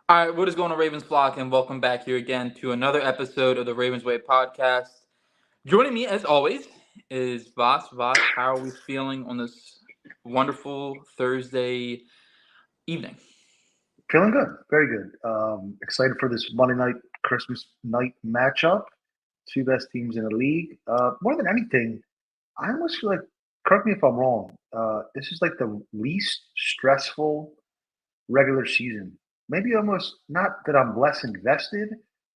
All right, what is going on, Ravens flock, and welcome back here again to another episode of the Ravens Way podcast. Joining me, as always, is Voss. Voss, how are we feeling on this wonderful Thursday evening? Feeling good, very good. Excited for this Monday night, Christmas night matchup. Two best teams in the league. More than anything, I almost feel like, correct me if I'm wrong, this is like the least stressful regular season. Maybe almost not that I'm less invested,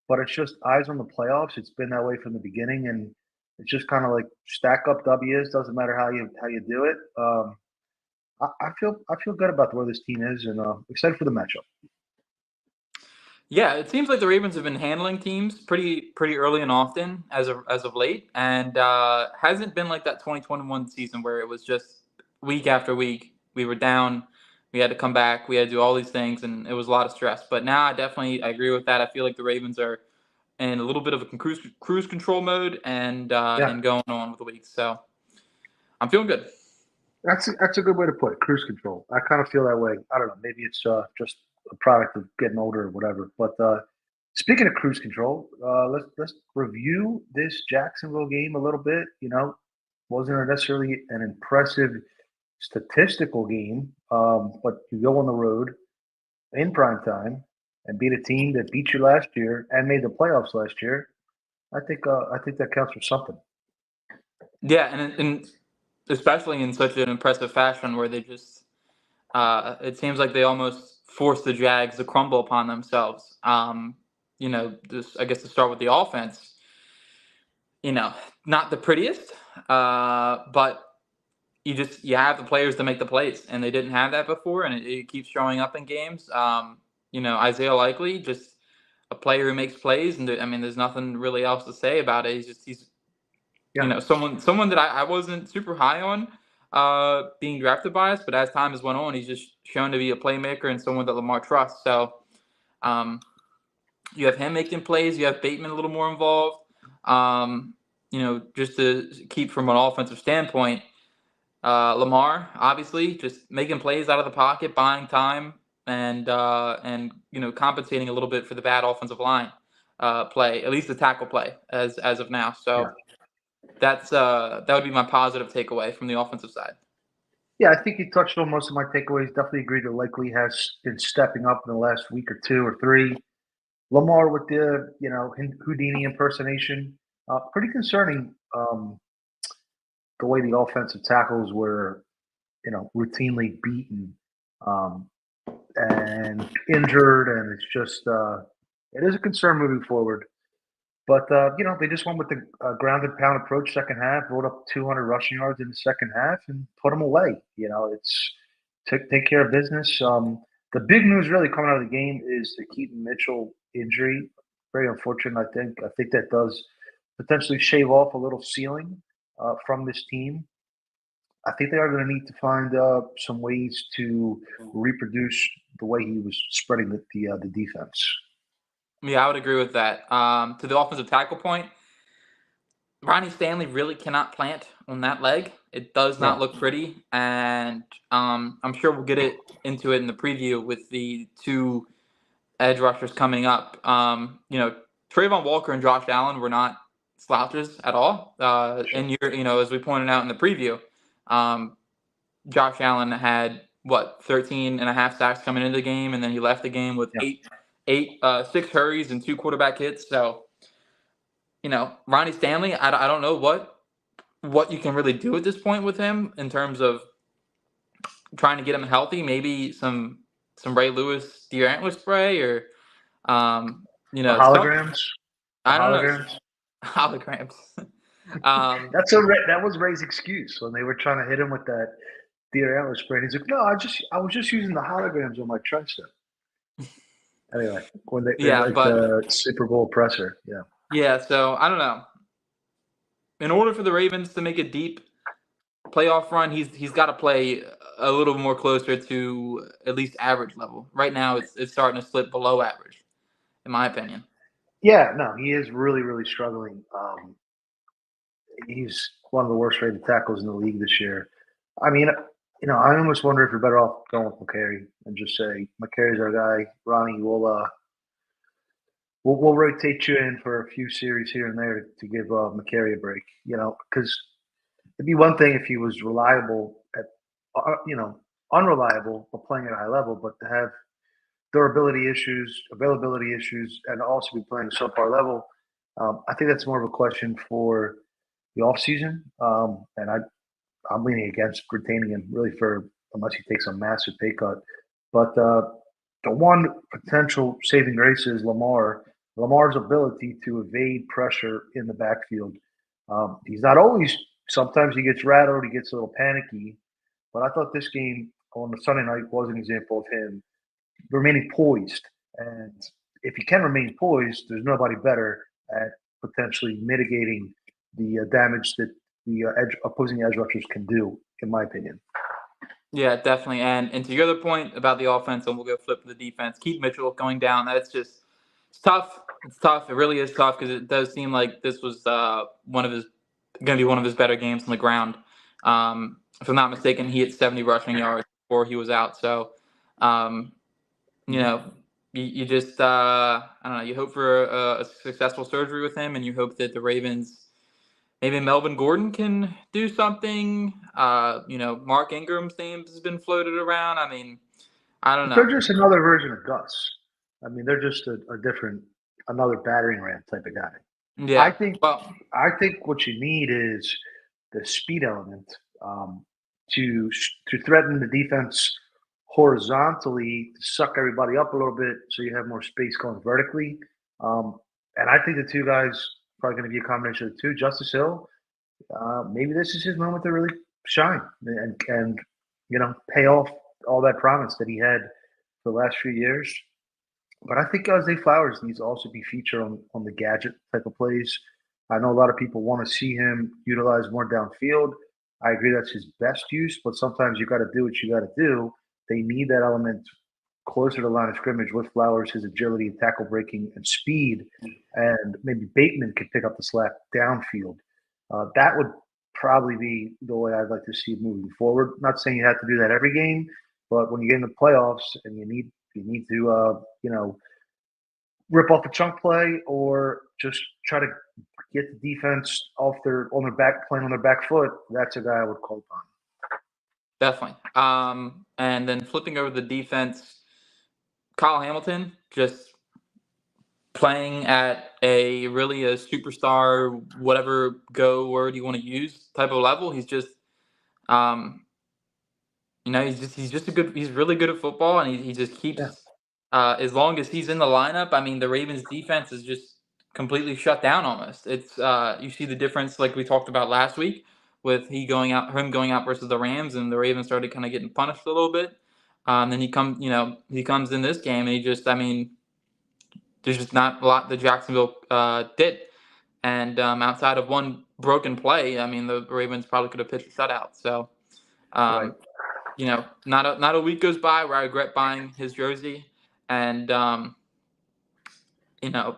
but it's just eyes on the playoffs. It's been that way from the beginning, and it's just kind of like stack up W's. Doesn't matter how you do it. I feel good about where this team is, and excited for the matchup. Yeah, it seems like the Ravens have been handling teams pretty early and often as of late, and hasn't been like that 2021 season where it was just week after week we were down, we had to come back, we had to do all these things, and it was a lot of stress. But now I agree with that. I feel like the Ravens are in a little bit of a cruise control mode Yeah, and going on with the week. So I'm feeling good. that's a good way to put it. Cruise control. I kind of feel that way. I don't know. Maybe it's just a product of getting older or whatever. But speaking of cruise control, let's review this Jacksonville game a little bit. Wasn't necessarily an impressive statistical game, but you go on the road in prime time and beat a team that beat you last year and made the playoffs last year. I think that counts for something. Yeah, and especially in such an impressive fashion where they just it seems like they almost forced the Jags to crumble upon themselves. Just I guess to start with the offense, you know, not the prettiest, but you have the players to make the plays, and they didn't have that before, and it keeps showing up in games. Isaiah Likely, just a player who makes plays, and I mean, there's nothing really else to say about it. He's Yeah, someone that I wasn't super high on being drafted by us, but as time has went on, he's just shown to be a playmaker and someone that Lamar trusts. So um, you have him making plays, you have Bateman a little more involved. Just to keep from an offensive standpoint, Lamar obviously just making plays out of the pocket, buying time, and compensating a little bit for the bad offensive line play, at least the tackle play as of now. yeah. So that would be my positive takeaway from the offensive side. Yeah, I think you touched on most of my takeaways. Definitely agree that Likely has been stepping up in the last week or two or three. Lamar with the Houdini impersonation, pretty concerning. The way the offensive tackles were routinely beaten um, and injured, and it's just it is a concern moving forward. But they just went with the grounded pound approach second half, rolled up 200 rushing yards in the second half, and put them away. It's take care of business. The big news really coming out of the game is the Keaton Mitchell injury. Very unfortunate. I think that does potentially shave off a little ceiling from this team. I think they are going to need to find some ways to reproduce the way he was spreading the defense. Yeah, I would agree with that. To the offensive tackle point, Ronnie Stanley really cannot plant on that leg. It does Yeah, not look pretty, and I'm sure we'll get into it in the preview with the two edge rushers coming up. Trayvon Walker and Josh Allen were not slouches at all. sure. And as we pointed out in the preview, um, Josh Allen had 13 and a half sacks coming into the game, and then he left the game with Yeah. six hurries and two quarterback hits. So, Ronnie Stanley, I don't know what you can really do at this point with him in terms of trying to get him healthy. Maybe some Ray Lewis deer antler spray or The some holograms. The I don't know holograms. holograms. um, That was Ray's excuse when they were trying to hit him with that deer antler spray. He's like, "No, I was just using the holograms on my tricep." Anyway, when they yeah, like but the Super Bowl presser, yeah, yeah. So I don't know. In order for the Ravens to make a deep playoff run, he's got to play a little more closer to at least average level. Right now, it's starting to slip below average, in my opinion. yeah. No, he is really really struggling. He's one of the worst rated tackles in the league this year. I mean, I almost wonder if you're better off going with McCary and just say McCary's our guy. Ronnie, we'll rotate you in for a few series here and there to give McCary a break. Because it'd be one thing if he was reliable at, unreliable but playing at a high level, but to have durability issues, availability issues, and also be playing at a subpar level, I think that's more of a question for the offseason. And I'm leaning against retaining him really for unless he takes a massive pay cut. But the one potential saving grace is Lamar. Lamar's ability to evade pressure in the backfield. He's not always. Sometimes he gets rattled. He gets a little panicky. But I thought this game on the Sunday night was an example of him remaining poised. And if he can remain poised, there's nobody better at potentially mitigating the damage that the opposing edge rushers can do, in my opinion. Yeah, definitely. And to your other point about the offense, and we'll go flip to the defense. Keith Mitchell going down. That's just it's tough. It's tough. It really is tough because it does seem like this was going to be one of his better games on the ground. If I'm not mistaken, he hit 70 rushing yards before he was out. So, um, you know, you just I don't know. You hope for a successful surgery with him, and you hope that the Ravens. Maybe Melvin Gordon can do something. Mark Ingram's name has been floated around. I mean, I don't But they're know. just another version of Gus. I mean, they're just a different, another battering ram type of guy. I Yeah. think Well, I think what you need is the speed element to to threaten the defense horizontally, to suck everybody up a little bit, so you have more space going vertically. Um, and I think the two guys probably going to be a combination of the two. Justice Hill, maybe this is his moment to really shine and pay off all that promise that he had for the last few years. But I think Zay Flowers needs to also be featured on the gadget type of plays. I know a lot of people want to see him utilized more downfield. I agree that's his best use, but sometimes you got to do what you got to do. They need that element closer to the line of scrimmage with Flowers, his agility, tackle breaking, and speed. And maybe Bateman could pick up the slack downfield. That would probably be the way I'd like to see it moving forward. Not saying you have to do that every game, but when you get in the playoffs and you need to rip off a chunk play or just try to get the defense on their back playing on their back foot, that's a guy I would call upon. definitely. And then flipping over the defense, Kyle Hamilton just playing at a really a superstar, whatever go word you want to use type of level. He's just, um, he's really good at football, and he just Yeah. keeps. As long as he's in the lineup, I mean, the Ravens' defense is just completely shut down. Almost, it's you see the difference, like we talked about last week, with him going out versus the Rams, and the Ravens started kind of getting punished a little bit. Then he comes in this game, and I mean, there's just not a lot that Jacksonville did, and outside of one broken play, I mean, the Ravens probably could have pitched a shutout. So. Right. Um, not a week goes by where I regret buying his jersey. And you know,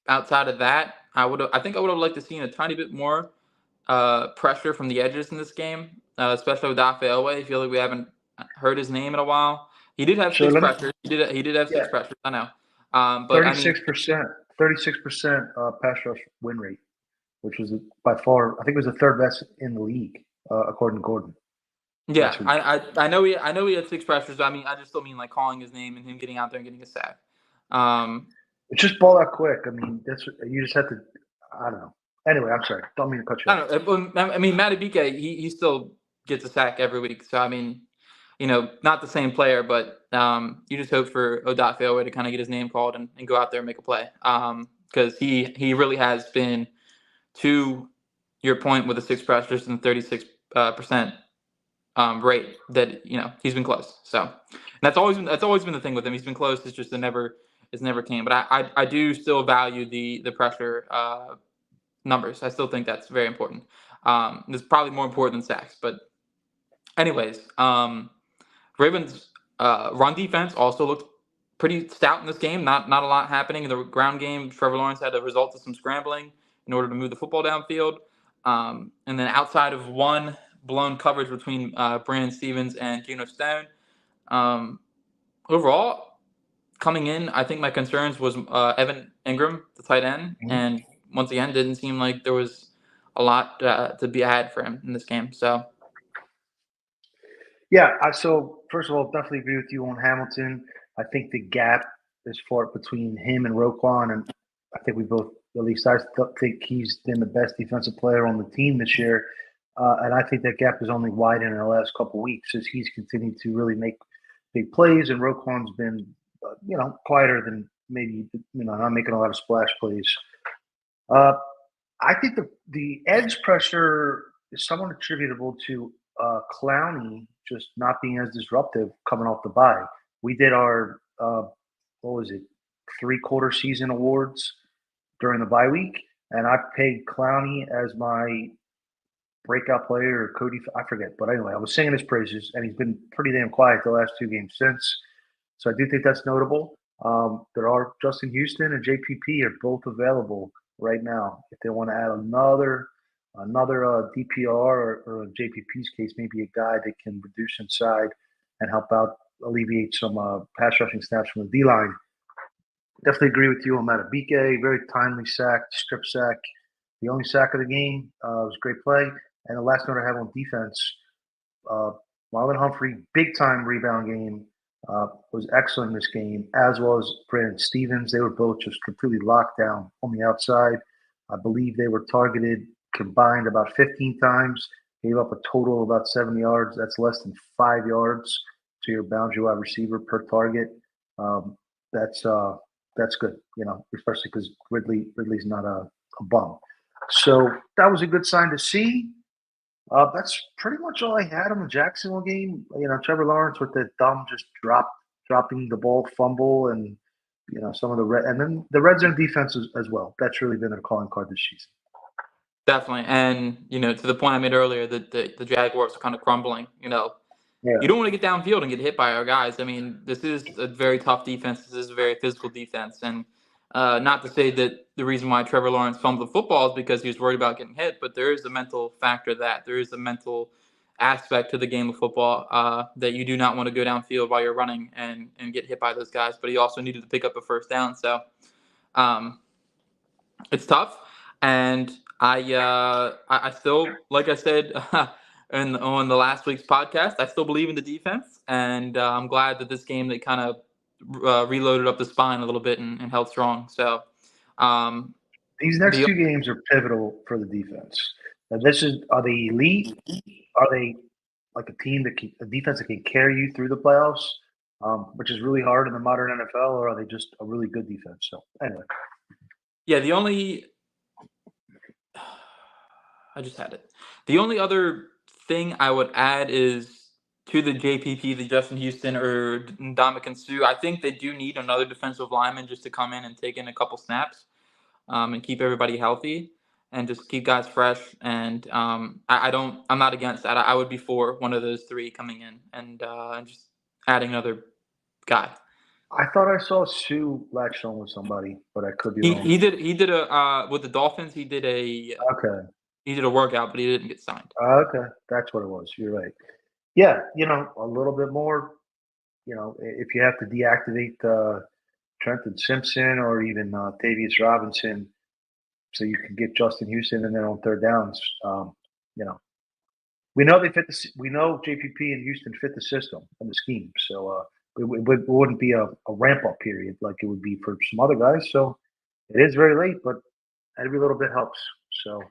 outside of that, I think I would have liked to seen a tiny bit more pressure from the edges in this game, especially with Dafe Elway. I feel like we haven't heard his name in a while. He did have So six let me pressures. He did have yeah, six pressures. I know. But I mean, 36%, 36% pass rush win rate, which was by far I think it was the third best in the league, according to Gordon yeah, last week. I know he had six pressures. I mean, I just don't mean like calling his name and him getting out there and getting a sack. Um, It's just ball out quick. I mean, that's you just have to. I don't know. Anyway, I'm sorry. Don't mean to cut you I off. don't know. I mean, Matabike, he still gets a sack every week. So I mean, not the same player, but you just hope for Odafe Oweh to kind of get his name called and go out there and make a play. Because he really has been, to your point with the six pressures and 36% rate, that he's been close. So and that's always been the thing with him. He's been close. It's never came. But I do still value the pressure numbers. I still think that's very important. It's probably more important than sacks. But anyways, Ravens run defense also looked pretty stout in this game. Not a lot happening in the ground game. Trevor Lawrence had to result to some scrambling in order to move the football downfield. And then outside of one blown coverage between Brandon Stevens and Geno Stone. Um, Overall, coming in, I think my concerns was Evan Ingram, the tight end, Mhm. and once again, didn't seem like there was a lot to be had for him in this game. So Yeah, so first of all, definitely agree with you on Hamilton. I think the gap is far between him and Roquan, and I think we both, at least think he's been the best defensive player on the team this year. And I think that gap has only widened in the last couple of weeks as he's continued to really make big plays, and Roquan's been, quieter than maybe, not making a lot of splash plays. Uh, I think the edge pressure is somewhat attributable to Clowney just not being as disruptive coming off the bye. We did our what was it, 3/4 season awards during the bye week, and I paid Clowney as my breakout player or Cody. I forget, but anyway, I was singing his praises, and he's been pretty damn quiet the last two games since. So I do think that's notable. There are Justin Houston and JPP are both available right now. If they want to add another DPR or in JPP's case, maybe a guy that can reduce inside and help out alleviate some pass rushing snaps from the D line. Definitely agree with you on Matabike. Very timely sack, strip sack. The only sack of the game was a great play. And the last note I have on defense, uh, Marlon Humphrey, big time rebound game, was excellent in this game, as well as Brandon Stevens. They were both just completely locked down on the outside. I believe they were targeted combined about 15 times, gave up a total of about 70 yards. That's less than 5 yards to your boundary wide receiver per target. Um, that's uh, that's good, especially because Ridley's not a bum. So that was a good sign to see. That's pretty much all I had on the Jacksonville game. Trevor Lawrence with the dumb just dropping the ball fumble and some of the and then the red zone defense as well. That's really been their calling card this season. definitely, and to the point I made earlier, that the Jaguars are kind of crumbling. Yeah, You don't want to get downfield and get hit by our guys. I mean, this is a very tough defense. This is a very physical defense. And not to say that the reason why Trevor Lawrence fumbled the football is because he was worried about getting hit, but there is a mental factor that there is a mental aspect to the game of football that you do not want to go downfield while you're running and get hit by those guys. But he also needed to pick up a first down. So um, it's tough, and I still, like I said, on the last week's podcast, I still believe in the defense, and I'm glad that this game they kind of reloaded up the spine a little bit and held strong. So um, these next the two games are pivotal for the defense. Now, are they elite? Are they like a defense that can carry you through the playoffs, which is really hard in the modern NFL, or are they just a really good defense? So anyway, yeah, the only I just had it. The only other thing I would add is to the JPP, the Justin Houston or Ndamukong Suh. I think they do need another defensive lineman just to come in and take in a couple snaps and keep everybody healthy and just keep guys fresh. And I'm not against that. I would be for one of those three coming in and just adding another guy. I thought I saw Sue latched on with somebody, but I could be He wrong. he did he did a with the Dolphins. Okay, He did a workout, but he didn't get signed. okay, that's what it was. You're right. Yeah, a little bit more. If you have to deactivate Trenton Simpson or even Davius Robinson, so you can get Justin Houston in there on third downs. You know, we know we know JPP and Houston fit the system and the scheme, so it wouldn't be a ramp up period like it would be for some other guys. So it is very late, but every little bit helps. So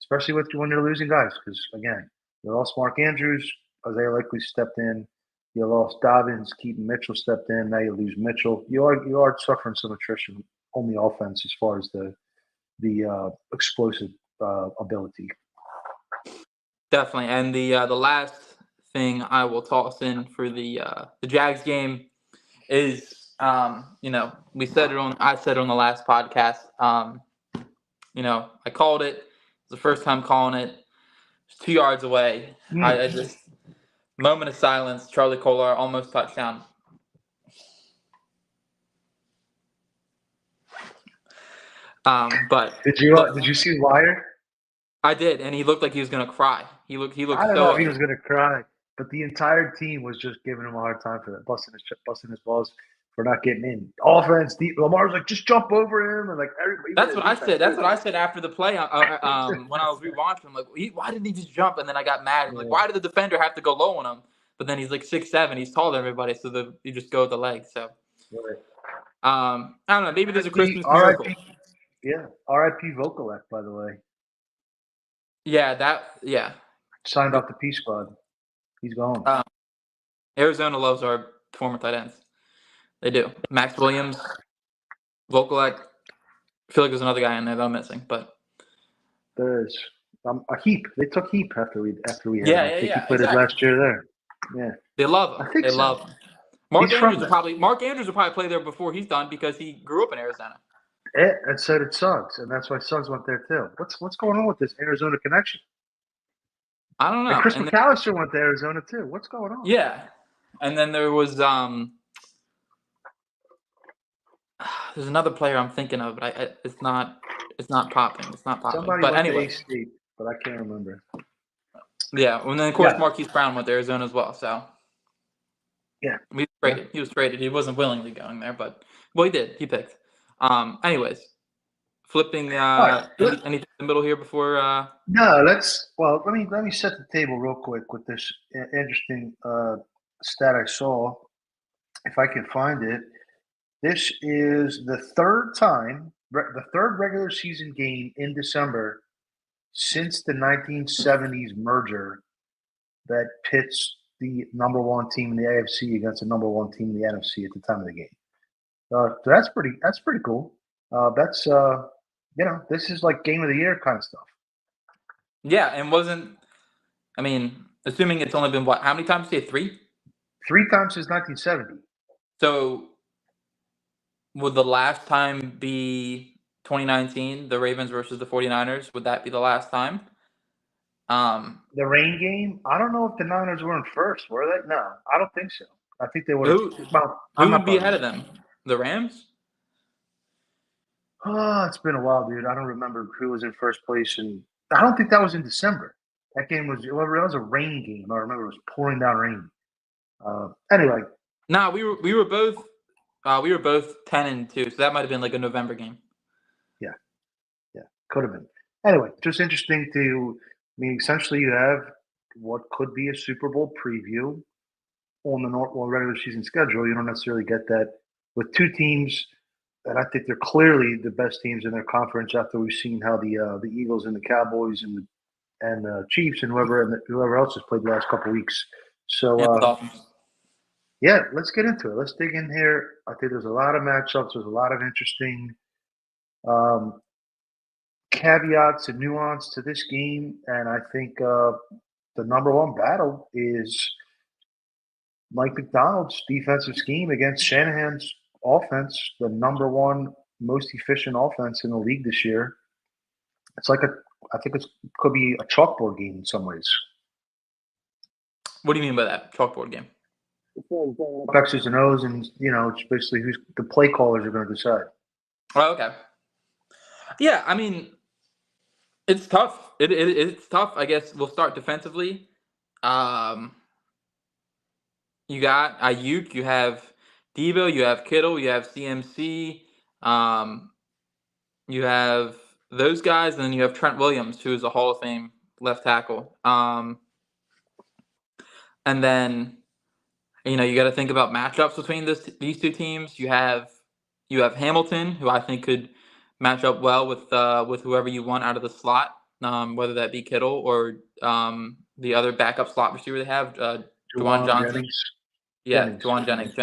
especially when you're losing guys, because again, you lost Mark Andrews, Isaiah Likely stepped in. You lost Dobbins, Keaton Mitchell stepped in. Now you lose Mitchell. You are suffering some attrition on the offense as far as the explosive ability. Definitely. And the last thing I will toss in for the Jags game is I said it on the last podcast. I called it. It's the first time calling it. It's 2 yards away. I just moment of silence. Charlie Kolar almost touchdown. But Did you look, did you see Wire? I did, and he looked like he was gonna cry. He looked I don't know so if he upset. was going to cry, but the entire team was just giving him a hard time for that, busting his balls for not getting in. Offense, Lamar's like, just jump over him, and like everybody, even That's the what I defense said. That's too. what I said after the play. When I was rewatching, I'm like, why didn't he just jump? And then I got mad. I'm like, Yeah, why did the defender have to go low on him? But then he's like 6'7". He's taller than everybody, so you just go with the leg. So right. I don't know. Maybe there's a R.I.P. Christmas miracle. R.I.P. Yeah, R.I.P. Vokalek, by the way, Yeah. signed off the P squad. He's gone. Um, Arizona loves our former tight ends. They do. Max Williams, Vokalek. I feel like there's another guy in there that I'm missing, but There's a Heap. They took Heap after we had him. I think he yeah, played his exactly. last year there. Yeah, They love him. I think They so. love him. He's from there. Mark Andrews will probably play there before he's done because he grew up in Arizona. And so did Suggs, and that's why Suggs went there too. What's going on with this Arizona connection? I don't And know. Chris And then, McAllister went to Arizona too. What's going on? yeah, and then there was there's another player I'm thinking of, but it's not popping. It's not popping. Somebody But went to A anyway, State, but I can't remember. yeah. And then of course Yeah, Marquise Brown went to Arizona as well. So yeah, he was yeah. traded. He was traded. He wasn't willingly going there, but he did. He picked. Anyways, flipping All right. anything in the middle here before No, let me set the table real quick with this interesting stat I saw. If I can find it, this is the third regular season game in December since the 1970s merger that pits the number one team in the AFC against the number one team in the NFC at the time of the game. So that's pretty cool. That's this is like game of the year kind of stuff. yeah, and wasn't I mean, assuming it's only been what? How many times did you say? 3? 3 times since 1970. So would the last time be 2019, the Ravens versus the 49ers? Would that be the last time? The rain game. I don't know if the Niners were in first. Were they? No, I don't think so. I think they would have. Who Well, I'm who would not be positive. ahead of them? The Rams? Oh, it's been a while, dude. I don't remember who was in first place, and I don't think that was in December. That game was. Well, that was a rain game. I remember it was pouring down rain. Anyway, No, we were both 10-2, so that might have been like a November game. yeah, yeah, could have been. Anyway, just interesting to. I mean, essentially, you have what could be a Super Bowl preview on the regular season schedule. You don't necessarily get that with two teams that I think they're clearly the best teams in their conference after we've seen how the Eagles and the Cowboys and the Chiefs and whoever else has played the last couple of weeks. So And the Dolphins. yeah, let's get into it. Let's dig in here. I think there's a lot of matchups. There's a lot of interesting um, caveats and nuance to this game, and I think the number one battle is Mike McDonald's defensive scheme against Shanahan's offense, the number one most efficient offense in the league this year. It's like I think it could be a chalkboard game in some ways. What do you mean by that? Chalkboard game? X's and O's, and it's basically who's the play callers are going to decide. Oh, okay. Yeah, I mean, it's tough. It's tough. I guess we'll start defensively. You got Ayuk, you have Debo, you have Kittle, you have CMC, you have those guys, and then you have Trent Williams, who is a Hall of Fame left tackle. And then you got to think about matchups between these two teams. You have Hamilton, who I think could match up well with whoever you want out of the slot, whether that be Kittle or the other backup slot receiver they have, Juwan Juwan Johnson. Jennings. Yeah, Juwan Jennings.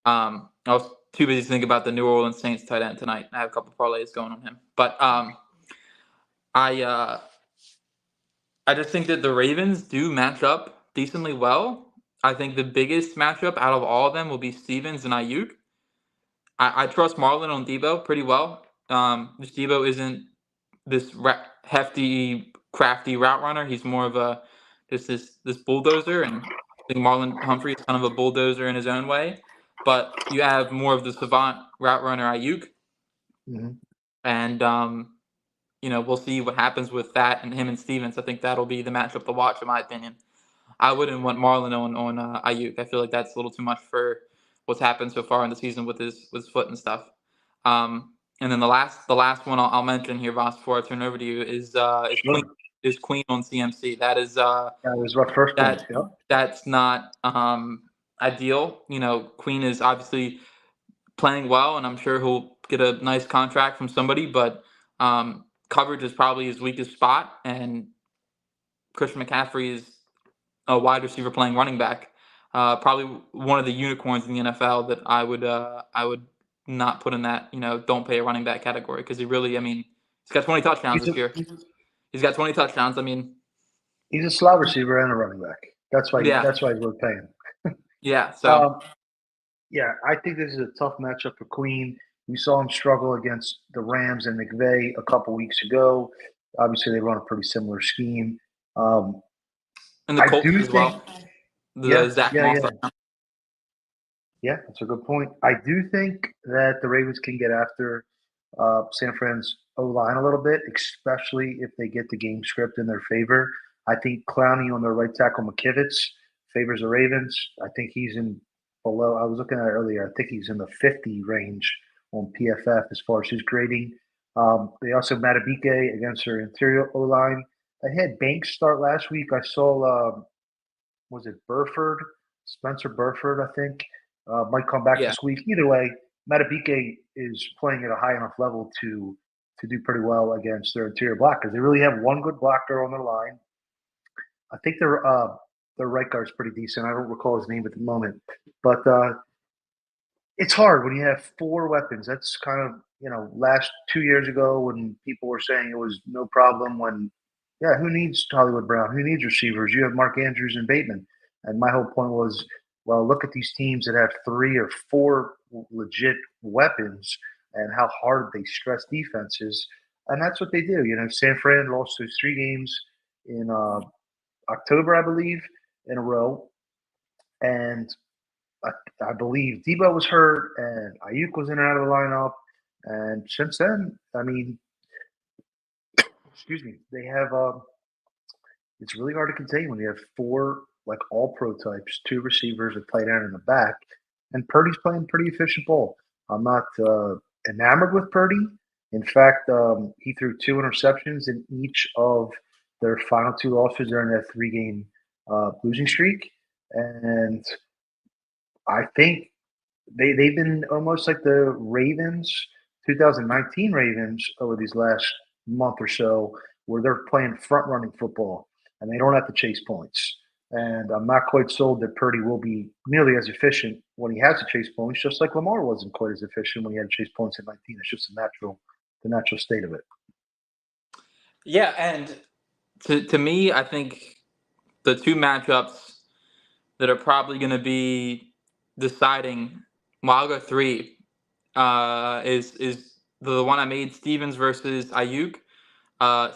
I was too busy to think about the New Orleans Saints tight end tonight. I have a couple parlays going on him, but I just think that the Ravens do match up decently well. I think the biggest matchup out of all of them will be Stevens and Ayuk. I trust Marlon on Debo pretty well. This Debo isn't this hefty, crafty route runner. He's more of a this bulldozer, and I think Marlon Humphrey is kind of a bulldozer in his own way. But you have more of the savant route runner Ayuk, Mm-hmm. and we'll see what happens with that and him and Stevens. I think that'll be the matchup to watch, in my opinion. I wouldn't want Marlon on Ayuk. I feel like that's a little too much for what's happened so far in the season with his foot and stuff. And then the last one I'll mention here, Voss, before I turn over to you is Queen Sure. is Queen on CMC. That is That was my first point. that Yeah. that's not ideal. Queen is obviously playing well, and I'm sure he'll get a nice contract from somebody, but coverage is probably his weakest spot, and Christian McCaffrey is a wide receiver playing running back. Probably one of the unicorns in the NFL that I would not put in that don't pay a running back category, because he really, I mean, he's got 20 touchdowns He's a this year. He's got 20 touchdowns. I mean, he's a slot receiver and a running back. That's why yeah, that's why we're paying. yeah. So Um, yeah, I think this is a tough matchup for Queen. We saw him struggle against the Rams and McVay a couple weeks ago. Obviously, they run a pretty similar scheme. Um, and the I Colts do as think, well. The yeah, Zach yeah, Moss yeah. touchdown. Yeah, that's a good point. I do think that the Ravens can get after San Fran's O line a little bit, especially if they get the game script in their favor. I think Clowney on their right tackle McKivitz favors the Ravens. I think he's in below. I was looking at it earlier. I think he's in the 50 range on PFF as far as his grading. They also have Matabike against their interior O line. I had Banks start last week. I saw was it Burford, Spencer Burford, I think, might come back Yeah, this week. Either way, Matabike is playing at a high enough level to do pretty well against their interior blockers. They really have one good blocker on their line. I think their right guard is pretty decent. I don't recall his name at the moment, but it's hard when you have four weapons. That's kind of last 2 years ago when people were saying it was no problem. When who needs Hollywood Brown? Who needs receivers? You have Mark Andrews and Bateman. And my whole point was, well, look at these teams that have three or four legit weapons and how hard they stress defenses. And that's what they do. San Fran lost those three games in October, I believe, in a row. And I, I believe Debo was hurt and Ayuk was in and out of the lineup. And since then, I mean, excuse me, they have it's really hard to contain when you have four like all pro types, two receivers, a tight end in the back, and Purdy's playing pretty efficient ball. I'm not enamored with Purdy. In fact, he threw two interceptions in each of their final two losses during that three-game losing streak, and I think they've been almost like the Ravens, 2019 Ravens over these last month or so, where they're playing front running football and they don't have to chase points. And I'm not quite sold that Purdy will be nearly as efficient when he has to chase points, just like Lamar wasn't quite as efficient when he had to chase points at 19. It's just the natural state of it. yeah, and to me, I think the two matchups that are probably going to be deciding. Well, I'll go three. Is the one I made, Stevens versus Ayuk, uh,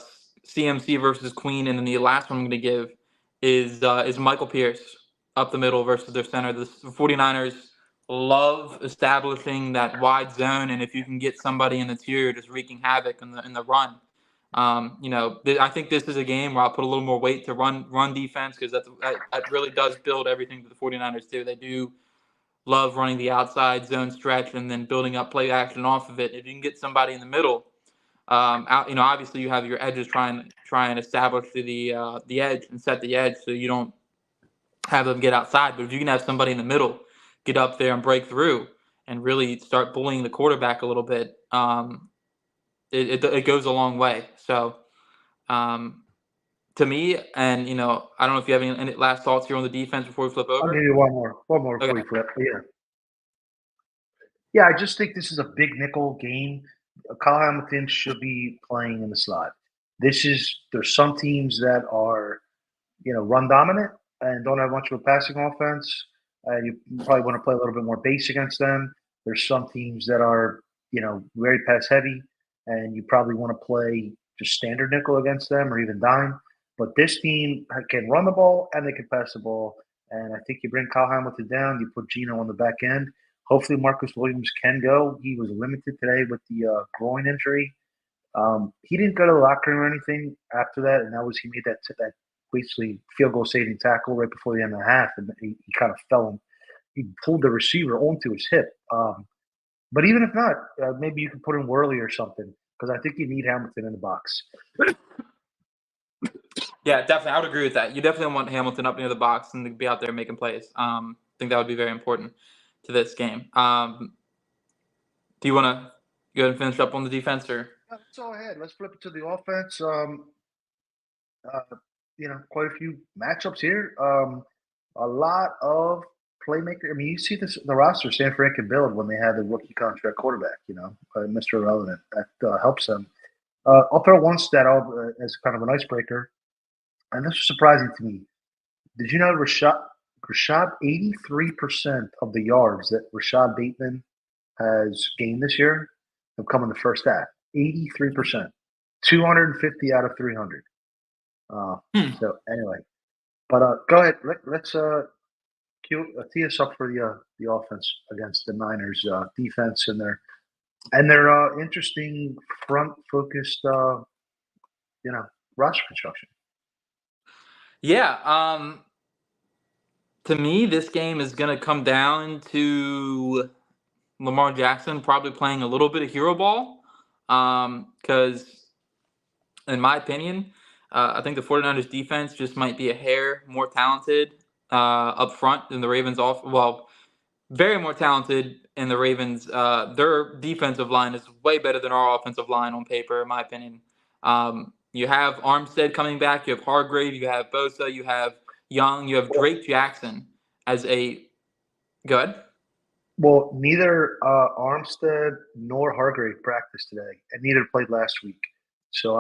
CMC versus Queen, and then the last one I'm going to give is Michael Pierce up the middle versus their center. The 49ers love establishing that wide zone, and if you can get somebody in the interior just wreaking havoc in the run. I think this is a game where I'll put a little more weight to run defense, because that really does build everything that the 49ers do. They do love running the outside zone stretch and then building up play action off of it. If you can get somebody in the middle, obviously you have your edges try and establish the edge and set the edge so you don't have them get outside. But if you can have somebody in the middle get up there and break through and really start bullying the quarterback a little bit, it goes a long way. So um, to me, and I don't know if you have any last thoughts here on the defense before we flip I'll give over. you one more before Okay. you flip. But yeah, I just think this is a big nickel game. Kyle Hamilton should be playing in the slot. There's some teams that are run dominant and don't have much of a passing offense. You probably want to play a little bit more base against them. There's some teams that are, very pass heavy, and you probably want to play just standard nickel against them or even dime. But this team can run the ball and they can pass the ball. And I think you bring Kyle Hamilton down, you put Gino on the back end. Hopefully, Marcus Williams can go. He was limited today with the groin injury. He didn't go to the locker room or anything after that, and he made that basically field goal saving tackle right before the end of the half, and he kind of fell and he pulled the receiver onto his hip. But even if not, maybe you can put in Worley or something because I think you need Hamilton in the box. Yeah, definitely. I would agree with that. You definitely want Hamilton up near the box and to be out there making plays. I think that would be very important to this game. Do you want to go ahead and finish up on the defense, or? Let's go ahead. Let's flip it to the offense. Uh, quite a few matchups here. A lot of playmaker. I mean, you see the roster San Fran can build when they have the rookie contract quarterback. Mr. Irrelevant. That helps them. I'll throw one stat out as kind of an icebreaker, and this was surprising to me. Did you know Rashad 83% of the yards that Rashad Bateman has gained this year have come in the first half? 83%, 250 out of 300. So anyway, but go ahead. Let's tee us up for the offense against the Niners defense and their interesting front focused roster construction. Yeah. To me, this game is going to come down to Lamar Jackson probably playing a little bit of hero ball. Because, in my opinion, I think the 49ers defense just might be a hair more talented up front than the Ravens off. Well, very more talented in the Ravens. Their defensive line is way better than our offensive line on paper, in my opinion. You have Armstead coming back. You have Hargrave. You have Bosa. You have Young. You have Drake Jackson as a good. Well, neither Armstead nor Hargrave practiced today, and neither played last week. So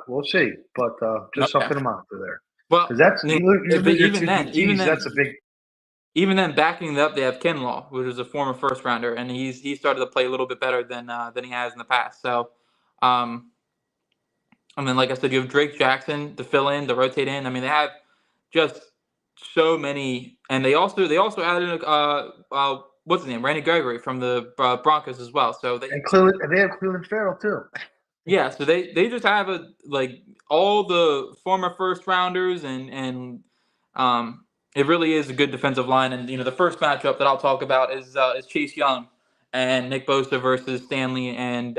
we'll see, but just Okay. something to monitor there. Well, Because you lose your even two then, DTs, that's a big. even then, backing it up, they have Kinlaw, which is a former first rounder, and he started to play a little bit better than he has in the past. So, um, I mean, like I said, you have Drake Jackson to fill in, to rotate in. I mean, they have just so many, and they also added what's his name, Randy Gregory from the Broncos as well. So And they have Cleveland Farrell too. yeah, so they just have all the former first rounders and um, it really is a good defensive line. And the first matchup that I'll talk about is Chase Young and Nick Bosa versus Stanley and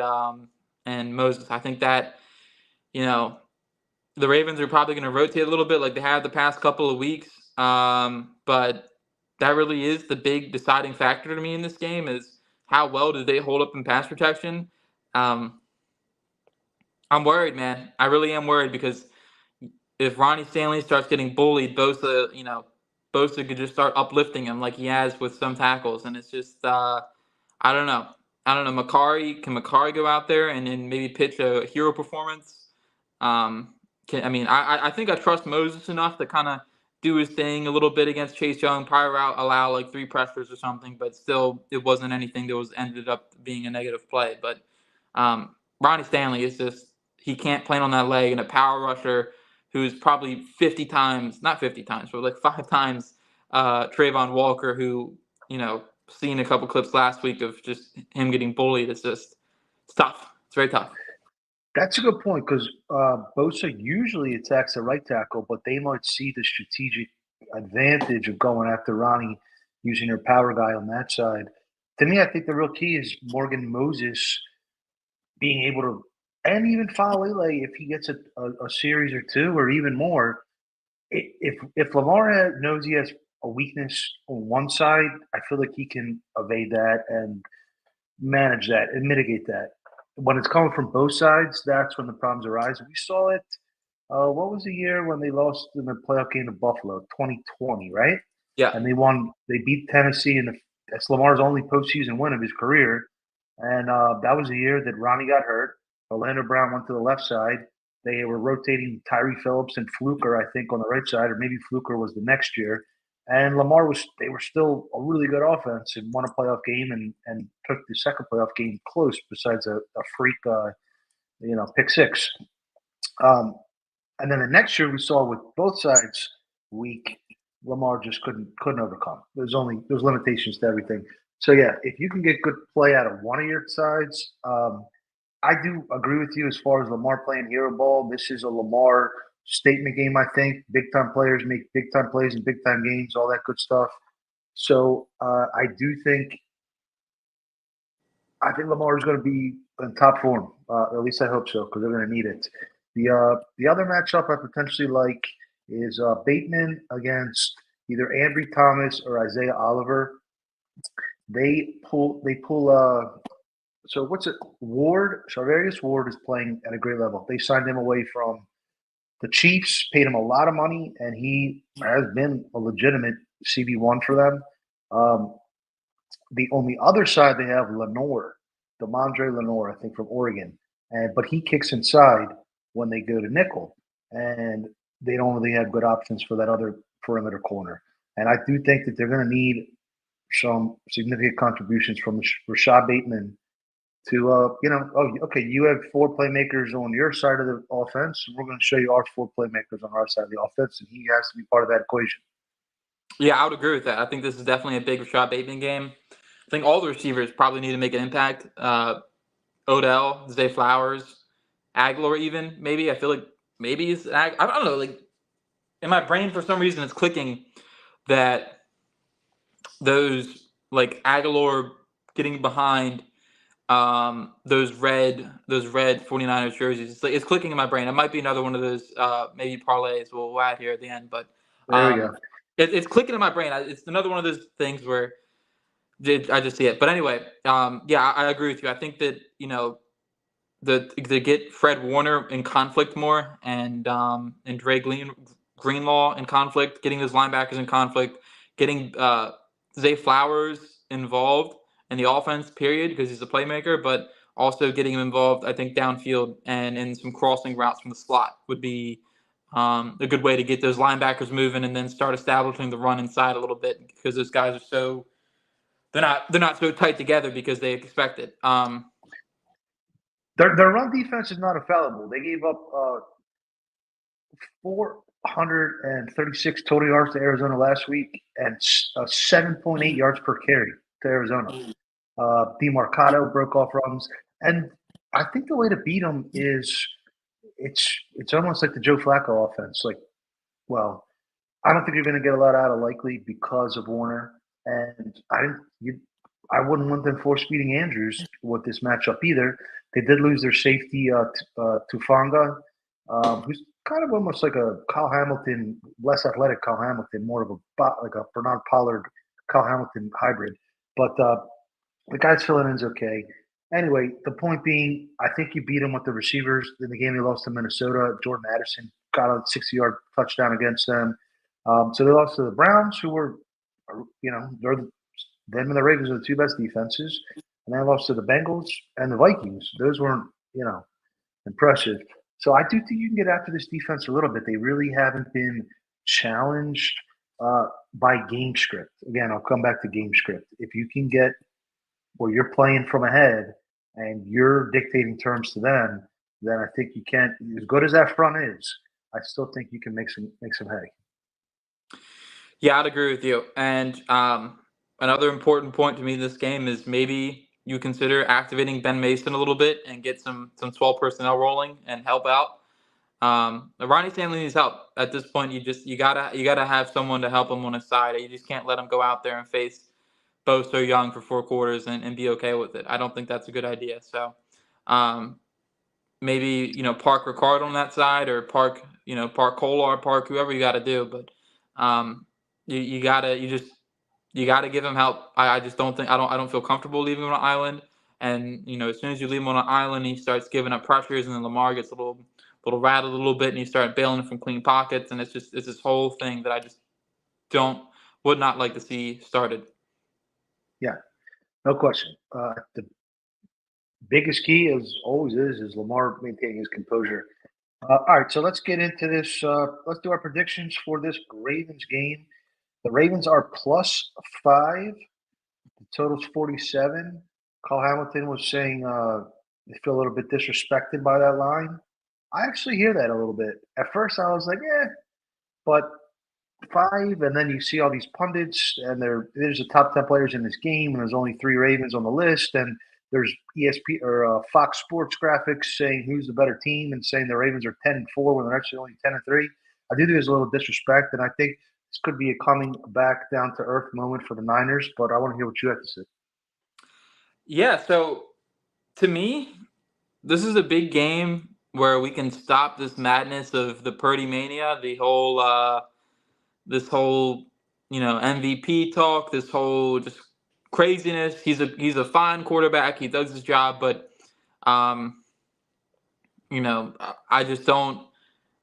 Moses. I think that you know the Ravens are probably going to rotate a little bit like they have the past couple of weeks. But that really is the big deciding factor to me in this game is how well do they hold up in pass protection. Um, I'm worried, man. I really am worried because if Ronnie Stanley starts getting bullied, Bosa could just start uplifting him like he has with some tackles, and it's just I don't know. I don't know. Can Makari go out there and then maybe pitch a hero performance? I think I trust Moses enough to kind of do his thing a little bit against Chase Young, probably allow like 3 pressures or something, but still it wasn't anything that was ended up being a negative play. But Ronnie Stanley is just he can't play on that leg, and a power rusher who's probably 50 times, not 50 times, but like 5 times Trayvon Walker, who seen a couple clips last week of just him getting bullied. It's tough. It's very tough. That's a good point because Bosa usually attacks the right tackle, but they might see the strategic advantage of going after Ronnie using their power guy on that side. To me, I think the real key is Morgan Moses being able to, and even Falele if he gets a series or two or even more. If Lamar knows he has a weakness on one side, I feel like he can evade that and manage that and mitigate that. When it's coming from both sides, that's when the problems arise. We saw it. What was the year when they lost in the playoff game to Buffalo? 2020, right? Yeah. And they won. They beat Tennessee, and that's Lamar's only postseason win of his career. And that was the year that Ronnie got hurt. Orlando Brown went to the left side. They were rotating Tyree Phillips and Fluker, I think, on the right side, or maybe Fluker was the next year. And they were still a really good offense and won a playoff game and took the second playoff game close, besides a freak, pick six. And then the next year we saw with both sides weak, Lamar just couldn't overcome. There's limitations to everything. So yeah, if you can get good play out of one of your sides, I do agree with you as far as Lamar playing hero ball. This is a Lamar statement game, I think. Big time players make big time plays in big time games, all that good stuff. So I do think Lamar is going to be in top form. At least I hope so because they're going to need it. The other matchup I potentially like is Bateman against either Ambry Thomas or Isaiah Oliver. They pull. So what's it? Ward, Charvarius Ward is playing at a great level. They signed him away from the Chiefs, paid him a lot of money, and he has been a legitimate CB1 for them. On the other side, they have Lenore, Demondre Lenore, I think from Oregon, but he kicks inside when they go to nickel, and they don't really have good options for that other perimeter corner. And I do think that they're going to need some significant contributions from Rashad Bateman to okay, you have four playmakers on your side of the offense. We're going to show you our four playmakers on our side of the offense, and he has to be part of that equation. Yeah, I would agree with that. I think this is definitely a big Rashad Bateman game. I think all the receivers probably need to make an impact. Odell, Zay Flowers, Aguilar, even maybe. I feel like maybe I don't know. Like in my brain, for some reason, it's clicking that those like Aguilar getting behind those red 49ers jerseys. It's clicking in my brain. It might be another one of those maybe parlays we'll add here at the end, but There we go. it's clicking in my brain. It's another one of those things where I just see it. But anyway, yeah, I agree with you. I think that they get Fred Warner in conflict more, and Greenlaw in conflict, getting those linebackers in conflict, getting Zay Flowers involved in the offense, period, because he's a playmaker, but also getting him involved, I think, downfield and in some crossing routes from the slot would be a good way to get those linebackers moving and then start establishing the run inside a little bit because those guys are they're not so tight together because they expect it. Their run defense is not infallible. They gave up 436 total yards to Arizona last week and 7.8 yards per carry to Arizona. DeMarcado broke off runs, and I think the way to beat them is it's almost like the Joe Flacco offense. Like, well, I don't think you're going to get a lot out of Likely because of Warner, and I wouldn't want them force feeding Andrews with this matchup either. They did lose their safety Tufanga, who's kind of almost like a Kyle Hamilton, less athletic Kyle Hamilton, more of like a Bernard Pollard, Kyle Hamilton hybrid. But the guy's filling in's okay. Anyway, the point being, I think you beat them with the receivers. In the game they lost to Minnesota, Jordan Addison got a 60-yard touchdown against them. So they lost to the Browns, who were, them and the Ravens are the two best defenses. And they lost to the Bengals and the Vikings. Those weren't, impressive. So I do think you can get after this defense a little bit. They really haven't been challenged by game script. Again, I'll come back to game script. If you can get where you're playing from ahead and you're dictating terms to them, then I think you can. As good as that front is, I still think you can make some hay. Yeah, I'd agree with you. And another important point to me in this game is maybe you consider activating Ben Mason a little bit and get some 12 personnel rolling and help out. Ronnie Stanley needs help at this point. You gotta have someone to help him on his side. You just can't let him go out there and face Bo so young for 4 quarters and be okay with it. I don't think that's a good idea. So maybe park Ricard on that side or park Kolar, park whoever you got to do, but you gotta give him help. I just don't think I don't feel comfortable leaving him on an island. And as soon as you leave him on an island, he starts giving up pressures, and then Lamar gets a little rattled a little bit, and you start bailing from clean pockets, and it's this whole thing that I just would not like to see started. Yeah, no question. The biggest key, as always, is Lamar maintaining his composure. All right, so let's get into this. Let's do our predictions for this Ravens game. The Ravens are +5. The total's 47. Carl Hamilton was saying they feel a little bit disrespected by that line. I actually hear that a little bit. At first, I was like, but 5, and then you see all these pundits, and there's the top 10 players in this game, and there's only 3 Ravens on the list, and there's ESP or Fox Sports graphics saying who's the better team and saying the Ravens are 10-4 when they're actually only 10-3. I do think there's a little disrespect, and I think this could be a coming back down to earth moment for the Niners. But I want to hear what you have to say. Yeah, so to me, this is a big game where we can stop this madness of the Purdy mania, this whole MVP talk, this whole just craziness. He's a fine quarterback. He does his job, but um, I just don't.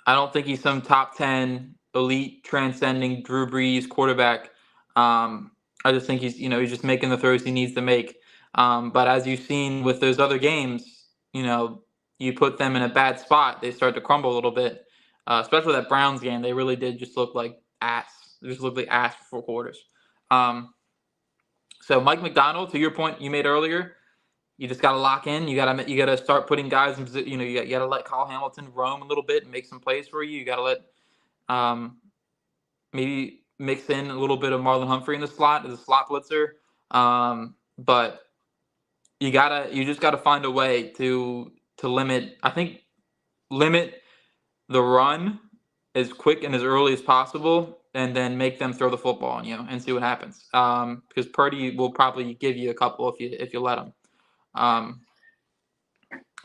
I don't think he's some top 10 elite transcending Drew Brees quarterback. I just think he's just making the throws he needs to make. But as you've seen with those other games, you put them in a bad spot, they start to crumble a little bit. Especially that Browns game, they really did just look like ass. They just looked like ass for 4 quarters. So Mike McDonald, to your point you made earlier, you just got to lock in. You gotta start putting guys in. You got to let Kyle Hamilton roam a little bit and make some plays for you. You got to let maybe mix in a little bit of Marlon Humphrey in the slot as a slot blitzer. But you just gotta find a way to limit. I think limit the run as quick and as early as possible, and then make them throw the football on you and see what happens. Because Purdy will probably give you a couple if you let him.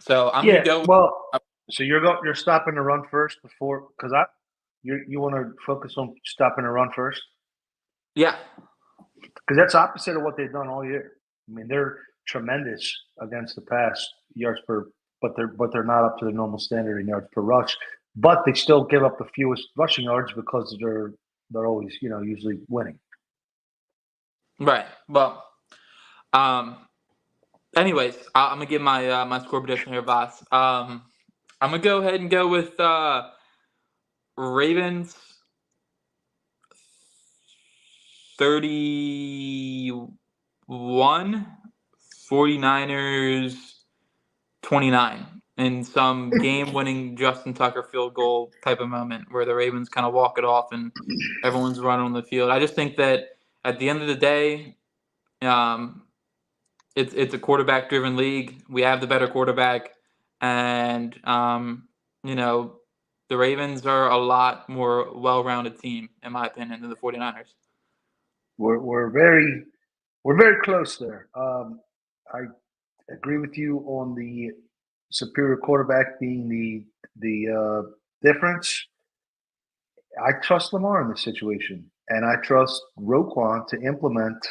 So I'm gonna Yeah, go. well, so you're stopping the run first before because you want to focus on stopping the run first Yeah, because that's opposite of what they've done all year. I mean, they're tremendous against the pass yards per, but they're not up to the normal standard in yards per rush. But they still give up the fewest rushing yards because they're always usually winning. right. Well, um, anyways, I'm gonna give my score prediction here, boss. I'm gonna go ahead and go with Ravens 31, 49ers 29 in some game-winning Justin Tucker field goal type of moment where the Ravens kind of walk it off and everyone's running on the field. I just think that at the end of the day, um, it's a quarterback-driven league. We have the better quarterback, and the Ravens are a lot more well-rounded team, in my opinion, than the 49ers. We're very close there. I agree with you on the superior quarterback being the difference. I trust Lamar in this situation, and I trust Roquan to implement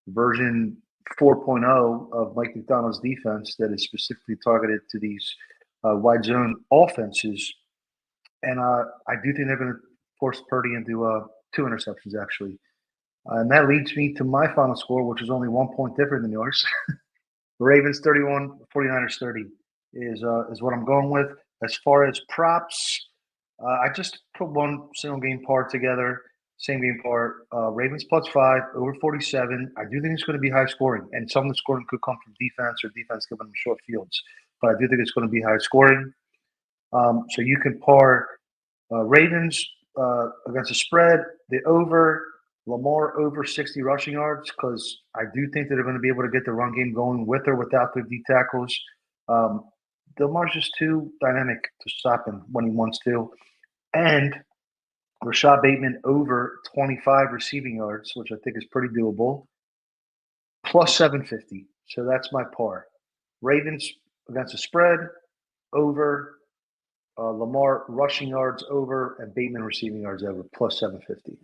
version 4.0 of Mike McDonald's defense that is specifically targeted to these wide zone offenses. And I do think they're going to force Purdy into 2 interceptions, actually. And that leads me to my final score, which is only 1 point different than yours. Ravens 31, 49ers 30 is what I'm going with. As far as props, I just put one single game part together, same game part. Ravens +5 over 47. I do think it's going to be high scoring, and some of the scoring could come from defense or defense giving them short fields. But I do think it's going to be high scoring. So you can par Ravens against the spread, the over, Lamar over 60 rushing yards, because I do think that they're going to be able to get the run game going with or without their D tackles. Um, Lamar's just too dynamic to stop him when he wants to. And Rashad Bateman over 25 receiving yards, which I think is pretty doable, plus 750. So that's my par. Ravens against the spread, over, Lamar rushing yards over, and Bateman receiving yards over, plus 750.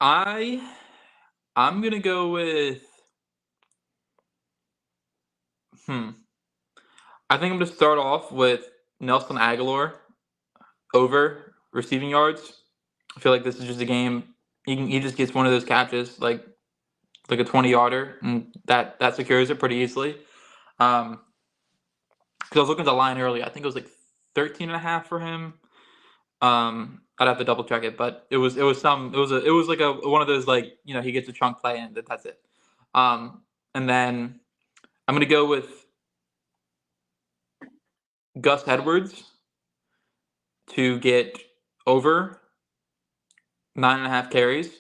I'm gonna go with I think I'm gonna start off with Nelson Aguilar over receiving yards. I feel like this is just a game he just gets one of those catches like a 20-yarder, and that secures it pretty easily. Because I was looking at the line earlier, I think it was like 13.5 for him. I'd have to double check it, but it was like a one of those he gets a chunk play and that's it. And then I'm gonna go with Gus Edwards to get over 9.5 carries.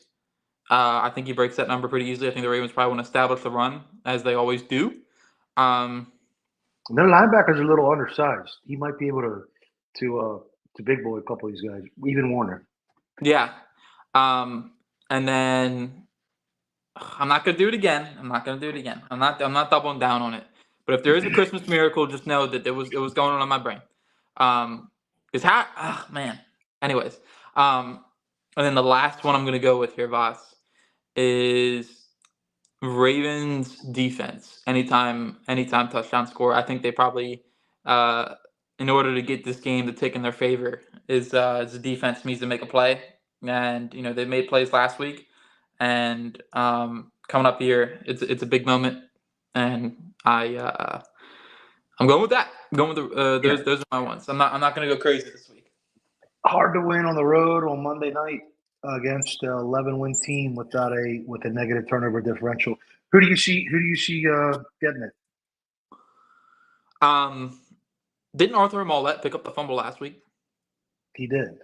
I think he breaks that number pretty easily. I think the Ravens probably want to establish the run as they always do. Um, And their linebacker's a little undersized. He might be able to big boy a couple of these guys, even Warner. yeah. And then I'm not gonna do it again. I'm not gonna do it again. I'm not doubling down on it. But if there is a Christmas miracle, just know that it was going on in my brain. Is how man. Anyways, and then the last one I'm gonna go with here, Voss, is Ravens defense. Anytime touchdown score. I think they probably, uh, in order to get this game to tick in their favor, is the defense needs to make a play, and they made plays last week, and coming up here, it's a big moment, and I'm going with that. I'm going with Yeah. those are my ones. I'm not going to go crazy this week. Hard to win on the road on Monday night against an 11-win team with a negative turnover differential. Who do you see? Who do you see getting it? Um, didn't Arthur Mollett pick up the fumble last week? He did.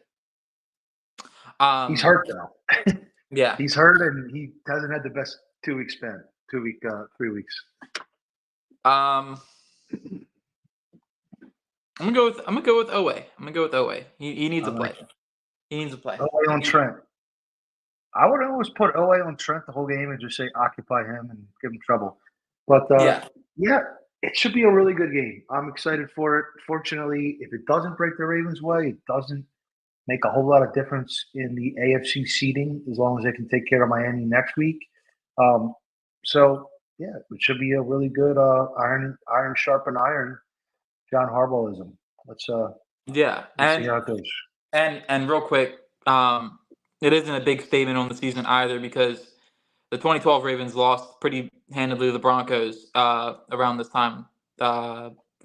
He's Um, hurt though. yeah. He's hurt and he hasn't had the best 2 week span. 3 weeks. Um, I'm gonna go with Owe. I'm gonna go with Owe. He needs I a play. like it. He needs a play. Owe on Trent. I would always put Owe on Trent the whole game and just say occupy him and give him trouble. But Yeah. yeah, it should be a really good game. I'm excited for it. Fortunately, if it doesn't break the Ravens' way, it doesn't make a whole lot of difference in the AFC seeding as long as they can take care of Miami next week. Um, so yeah, it should be a really good iron sharpen iron John Harbaugh'ism. Yeah. Let's see how it goes. And real quick, it isn't a big statement on the season either because the 2012 Ravens lost pretty handedly to the Broncos around this time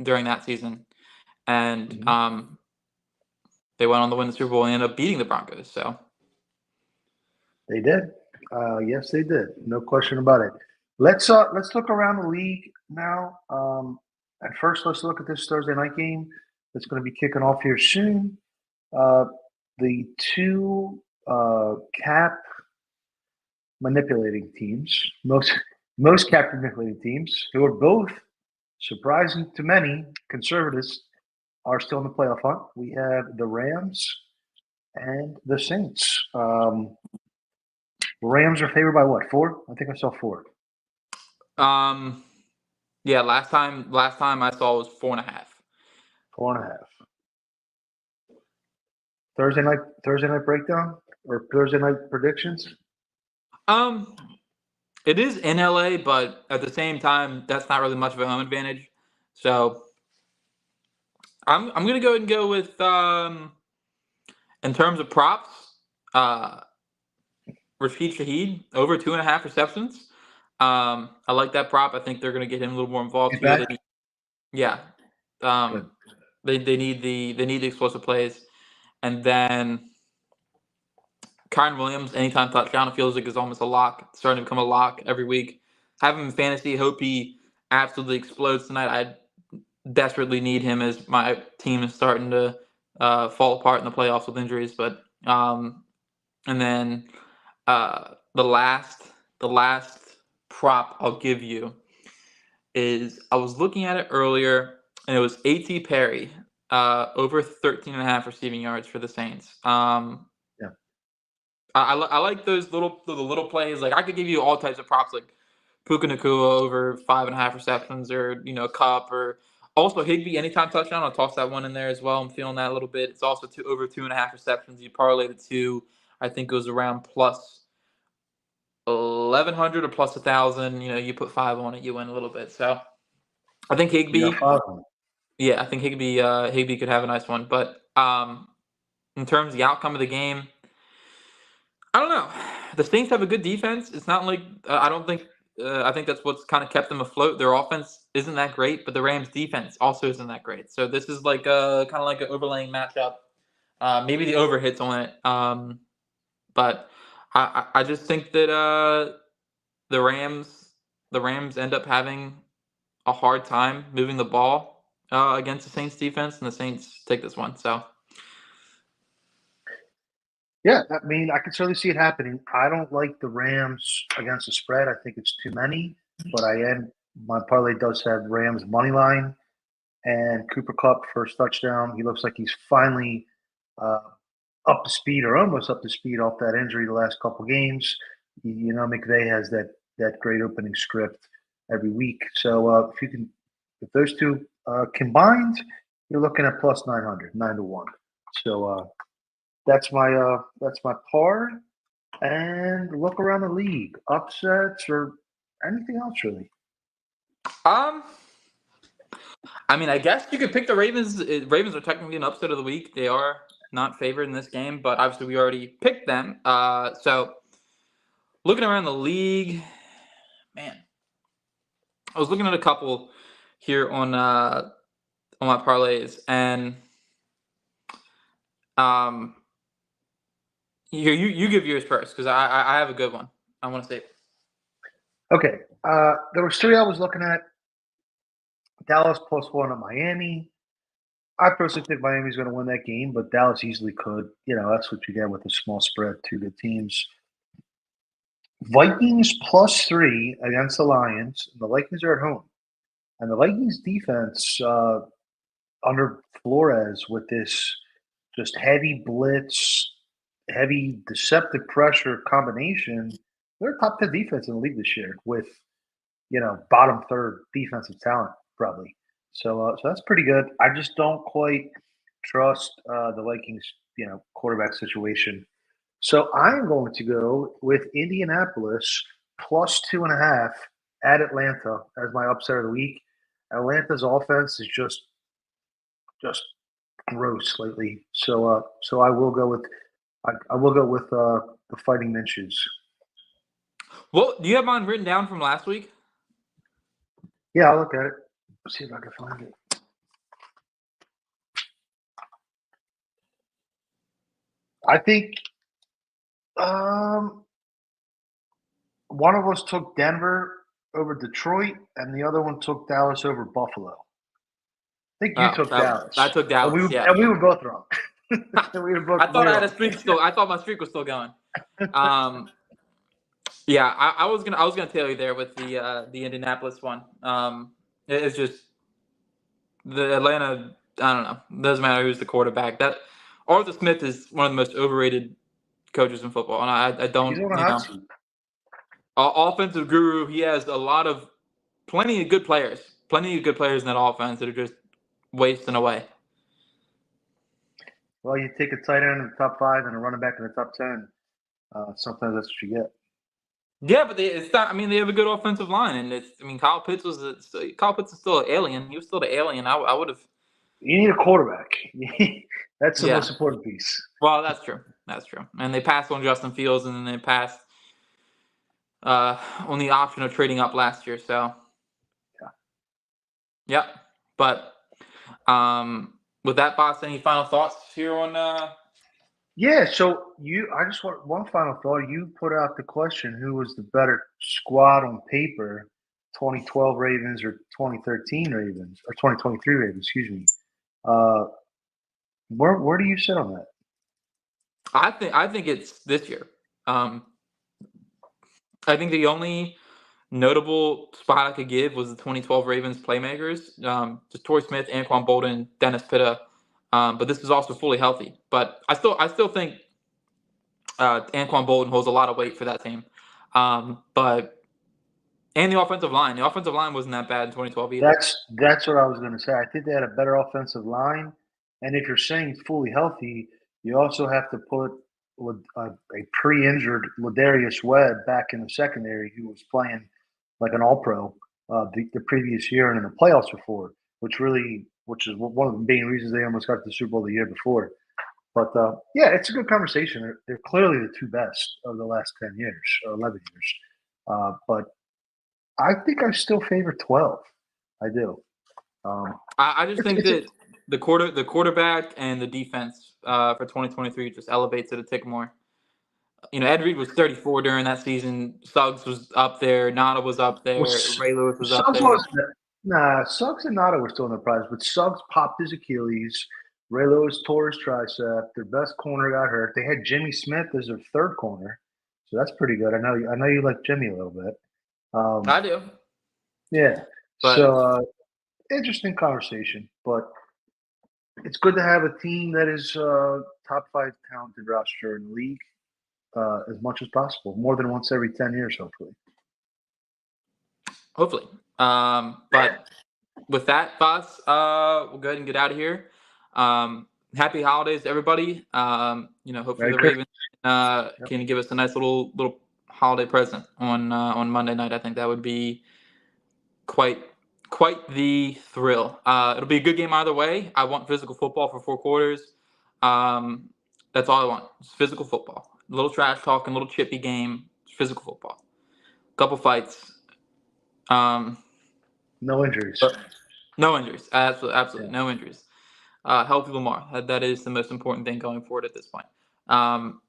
during that season, and Mhm. they went on to win the Super Bowl and ended up beating the Broncos. So They did. Yes, they did. No question about it. Let's look around the league now. At first, let's look at this Thursday night game that's going to be kicking off here soon. Uh, the two cap manipulating teams, most cap manipulating teams, who are both surprising to many conservatives, are still in the playoff hunt. We have the Rams and the Saints. Rams are favored by what? 4? I think I saw 4. yeah, last time I saw was 4.5. 4.5. Thursday night breakdown or Thursday night predictions. Um, it is in LA, but at the same time, that's not really much of a home advantage. So I'm gonna go ahead and go with in terms of props, uh, Rashid Shaheed over 2.5 receptions. I like that prop. I think they're gonna get him a little more involved Get here. back. Yeah. Good. Um, they need the explosive plays, and then Kyron Williams anytime touchdown. It feels like it's almost a lock. It's starting to become a lock every week. Have him in fantasy. Hope he absolutely explodes tonight. I desperately need him as my team is starting to fall apart in the playoffs with injuries. But and then the last prop I'll give you is I was looking at it earlier and it was A.T. Perry over 13.5 receiving yards for the Saints. Yeah. I like those little plays. Like I could give you all types of props like Puka Nakua over 5.5 receptions or Cup or also Higbee anytime touchdown. I'll toss that one in there as well. I'm feeling that a little bit. It's also over 2.5 receptions. You parlay the two, I think goes around plus 1,100 or plus 1,000. You put 5 on it, you win a little bit. So I think You got Higbee. 5 on it. Yeah, I think Higbee could have a nice one. But in terms of the outcome of the game, I don't know. The Saints have a good defense. It's not like I don't think. I think that's what's kind of kept them afloat. Their offense isn't that great, but the Rams' defense also isn't that great. So this is like a kind of like an overlaying matchup. Maybe the over hits on it, but I just think that the Rams the Rams end up having a hard time moving the ball against the Saints defense, and the Saints take this one. So Yeah, I mean, I can certainly see it happening. I don't like the Rams against the spread. I think it's too many, but my parlay does have Rams money line and Cooper Cup first touchdown. He looks like he's finally uh, up to speed or almost up to speed off that injury the last couple games. You know, McVay has that great opening script every week. So if those two combined, you're looking at plus 900, 9 to 1. So that's my par. And look around the league, upsets or anything else really. Um, I mean, I guess you could pick the Ravens. Ravens are technically an upset of the week. They are not favored in this game, but obviously we already picked them. So looking around the league, man, I was looking at a couple here on my parlays, and um, you give yours first because I have a good one. I want to say. Okay, there was three I was looking at. Dallas +1 at Miami. I personally think Miami's going to win that game, but Dallas easily could. You know, that's what you get with a small spread, two good teams. Vikings +3 against the Lions. The Vikings are at home. And the Vikings defense under Flores with this just heavy blitz, heavy deceptive pressure combination, they're a top 10 defense in the league this year with, bottom third defensive talent, probably. So that's pretty good. I just don't quite trust the Vikings, quarterback situation. So I'm going to go with Indianapolis +2.5 at Atlanta as my upset of the week. Atlanta's offense is just gross lately. So I will go with the Fighting Minshews. Well, do you have mine written down from last week? Yeah, I'll look at it. Let's see if I can find it. I think one of us took Denver over Detroit, and the other one took Dallas over Buffalo. I think you took Dallas. I took Dallas. And we were both wrong. We were both I thought I had a wrong. streak still. I thought my streak was still going. Yeah, I was gonna tell you there with the Indianapolis one. It's just the Atlanta. I don't know. Doesn't matter who's the quarterback. That Arthur Smith is one of the most overrated coaches in football, and I don't. He's on a hot seat. Offensive guru. He has plenty of good players in that offense that are just wasting away. Well, you take a tight end in the top 5 and a running back in the top 10. Sometimes that's what you get. Yeah, but it's not. I mean, they have a good offensive line, and Kyle Pitts is still an alien. He was still the alien. I would have. You need a quarterback. That's the most important piece. Well, that's true. That's true. And they passed on Justin Fields, and then they passed on the option of trading up last year. So, yeah. But with that, boss, any final thoughts here on? Yeah. So I just want one final thought. You put out the question: who was the better squad on paper? 2012 Ravens or 2013 Ravens or 2023 Ravens? Excuse me. Where do you sit on that? I think it's this year. I think the only notable spot I could give was the 2012 Ravens playmakers, just Torrey Smith, Anquan Bolden, Dennis Pitta. But this is also fully healthy. But I still think Anquan Bolden holds a lot of weight for that team. And the offensive line. The offensive line wasn't that bad in 2012 either. That's what I was going to say. I think they had a better offensive line. And if you're saying fully healthy, you also have to put a pre-injured Ladarius Webb back in the secondary, who was playing like an All-Pro the previous year and in the playoffs before, which is one of the main reasons they almost got to the Super Bowl the year before. But yeah, it's a good conversation. They're clearly the two best of the last 10 years or 11 years. But I think I still favor 12. I do. I just think that the quarterback and the defense for 2023 just elevates it a tick more. Ed Reed was 34 during that season. Suggs was up there. Nada was up there. Ray Lewis was up there. Suggs and Nada were still in the prize, but Suggs popped his Achilles. Ray Lewis tore his tricep. Their best corner got hurt. They had Jimmy Smith as their third corner, so that's pretty good. I know you like Jimmy a little bit. I do, Yeah. but So interesting conversation, but it's good to have a team that is top five talented roster in the league as much as possible, more than once every 10 years, hopefully. hopefully. But with that, Boss, we'll go ahead and get out of here. Happy holidays, everybody. Hopefully Merry the Christmas. Ravens Yep. can give us a nice little holiday present on Monday night. I think that would be quite quite the thrill. It'll be a good game either way. I want physical football for 4 quarters. Um, that's all I want. It's physical football. A little trash talking, a little chippy game. Physical football. Couple fights. Um, No injuries. but no injuries. Absolutely Yeah. no injuries. Healthy Lamar. That is the most important thing going forward at this point. Um,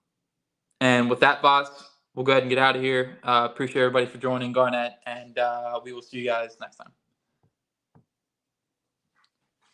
and with that, boss, we'll go ahead and get out of here. Appreciate everybody for joining, Garnett, and we will see you guys next time.